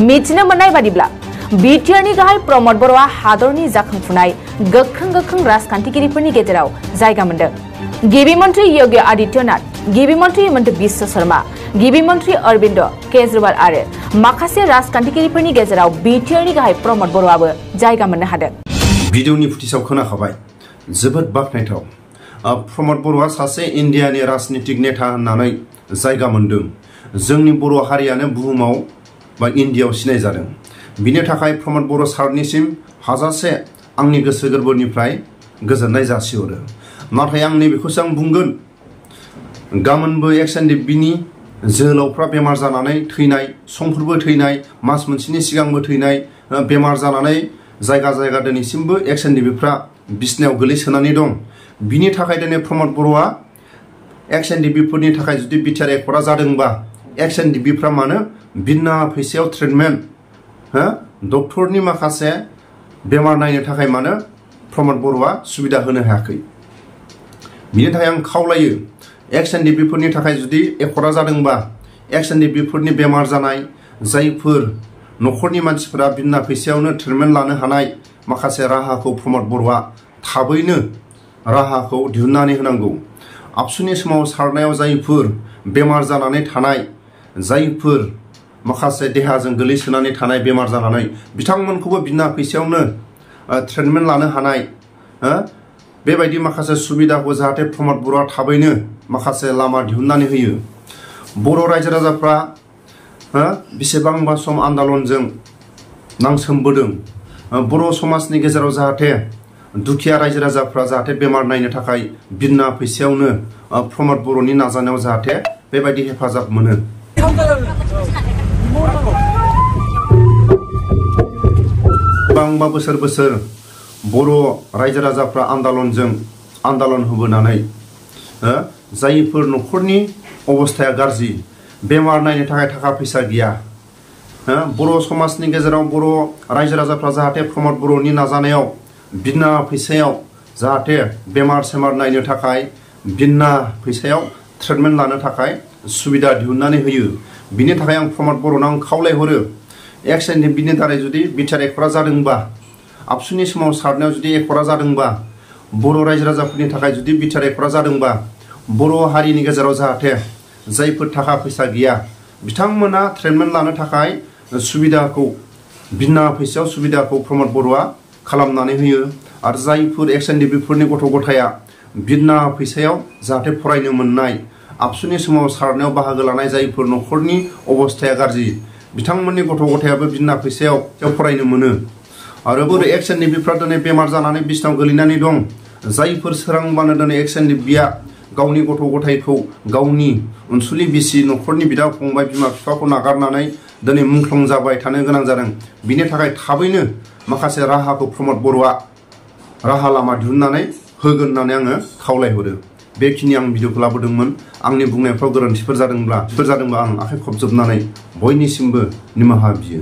मिथिनो मोननाय बादिब्ला बिटिआरनि गाहाय प्रमद बर'आ हादरनि जाखांफुनाय गोख्रों राजखान्थिगिरिफोरनि गेजेराव जायगा मोनदों। गिबि मन्त्रि योगी आदित्यनाथ, गिबि मन्त्रि हिमन्त बिश्व शर्मा, गिबि मन्त्रि अरविन्द केजरीवाल आरो माखासे राजखान्थिगिरिफोरनि गेजेराव बिटिआरनि गाहाय प्रमद बर'आबो जायगा मोननो हादों। भिडिअनि फुटेजाव खोनाखाबाय जोबोद बाखनायथाव। प्रमद बर'आ सासे इन्डियानि राजनीतिक नेता होननानै जायगा मोनदों। जोंनि बर' हारियानो बुहुमाव बा इन्डियायाव सिनाय जादों। बिनि थाखाय प्रमद बर' सारनिसिम हाजासे आंनि गोसो गोरबोनिफ्राय गोजोननाय जासिहरो। नाथाय आं नैबेखौसो आं बुंगोन, गाबोनबो XNDP-नि जोहोलावफ्रा बेमार जानानै थैनाय, समफोरबो थैनाय, मास मोनसेनि सिगांबो थैनाय, बेमार जानानै जायगा दिनैसिमबो XNDP-फ्रा बिसनायाव गोलैसोनानै दं। बिनि थाखाय दिनै प्रमद बर'आ XNDP-फोरनि थाखाय जुदि बिटिआर एकर्डआ जादोंबा XNDP-फ्रा मानो बिना फैसायाव ट्रिटमेन्ट डक्टरनि माखासे बेमार नायनो थाखाय मानो प्रमद बर'आ सुबिदा होनो हायाखै। बिनि थाखाय आं खावलायो XNDP-फोरनि थाखाय जुदि एकर्डआ जादोंबा XNDP-फोरनि बेमार जानाय जायफोर न'खरनि मानसिफोरा बिना फैसायावनो ट्रिटमेन्ट लानो हानाय माखासे राहाखौ प्रमद बर'आ थाबैनो राहाखौ दिहुननानै होनांगौ। आबसुनि समाव सारनायाव जायफोर बेमार जानानै थानाय, जायफोर माखासे देहाजों गोलैसोनानै थानाय बेमार जानानै बिथांमोनखौबो बिना फैसायावनो ट्रिटमेन्ट लानो हानाय बेबायदि माखासे सुबिदाखौ जाहाथे प्रमद बर'आ थाबैनो माखासे लामा दिहुननानै होयो। बर' रायजो राजाफ्रा बेसेबांबा सम आन्दलनजों नांसोमबोदों। बर' समाजनि गेजेराव जाहाथे दुखिया रायजो राजाफ्रा जाहाथे बेमार नायनो थाखाय बिना फैसायावनो प्रमद बर'नि नाजानायाव जाहाथे बेबायदि हेफाजाब मोनो। गोबांबा बोसोर बर' रायजो राजाफ्रा आन्दलन होबोनानै जायफोर न'खरनि अबस्थाया गाज्रि, बेमार नायनो थाखाय थाखा फैसा गैया, बर' समाजनि गेजेराव बर' रायजो राजाफ्रा जाहाथे प्रमद बर'नि नाजानायाव बिना फैसायाव जाहाथे बेमार सेमार नायनो थाखाय बिना फैसायाव ट्रिटमेन्ट लानो थाखाय सुबिदा दिहुननानै होयो। बिनि थाखाय आं प्रमद बर'नाव खावलायहरो XNDP-नि दारै जुदि बिटिआर एकर्डआ जादोंबा, आबसुनि समाव सारनायाव जुदि एकर्डआ जादोंबा, बर' रायजो राजाफोरनि थाखाय जुदि बिटिआर एकर्डआ जादोंबा, बर' हारिनि गेजेराव जाहाथे जायफोर थाखा फैसा गैया बिथांमोना ट्रिटमेन्ट लानो थाखाय सुबिदाखौ बिना फैसायाव सुबिदाखौ प्रमद बर'आ खालामनानै होयो। आरो जायफोर XNDP-फोरनि गथ' गथाया बिना फैसायाव जाहाथे फरायनो मोननाय, आबसुनि समाव सारनायाव बाहागो लानाय जायफोर न'खरनि अबस्थाया गाज्रि बिथांमोननि गथ' गथायाबो बिना फैसायाव फरायनो मोनो। आरो बोरै XNDP-फ्रा दिनै बेमार जानानै बिसनायाव गोलैनानै दं। जायफोर सोरांबानो दिनै XNDP-आ गावनि गथ' गथायखौ गावनि अनसुलि बिसि न'खरनि बिदा फंबाय बिमा बिफाखौ नागारनानै दिनै मुंख्लं जाबाय थानो गोनां जादों। बिनि थाखाय थाबैनो माखासे राहाखौ प्रमद बर'आ राहा लामा दिहुननानै होगोन होननानै आङो खावलायहरो। बेखिनि आं भिडिअखौ लाबोदोंमोन। आंनि बुंनायफ्राव गोरोन्थिफोर जादोंब्ला आं आखाइ खबजोबनानै बयनिसिमबो निमाहा बियो।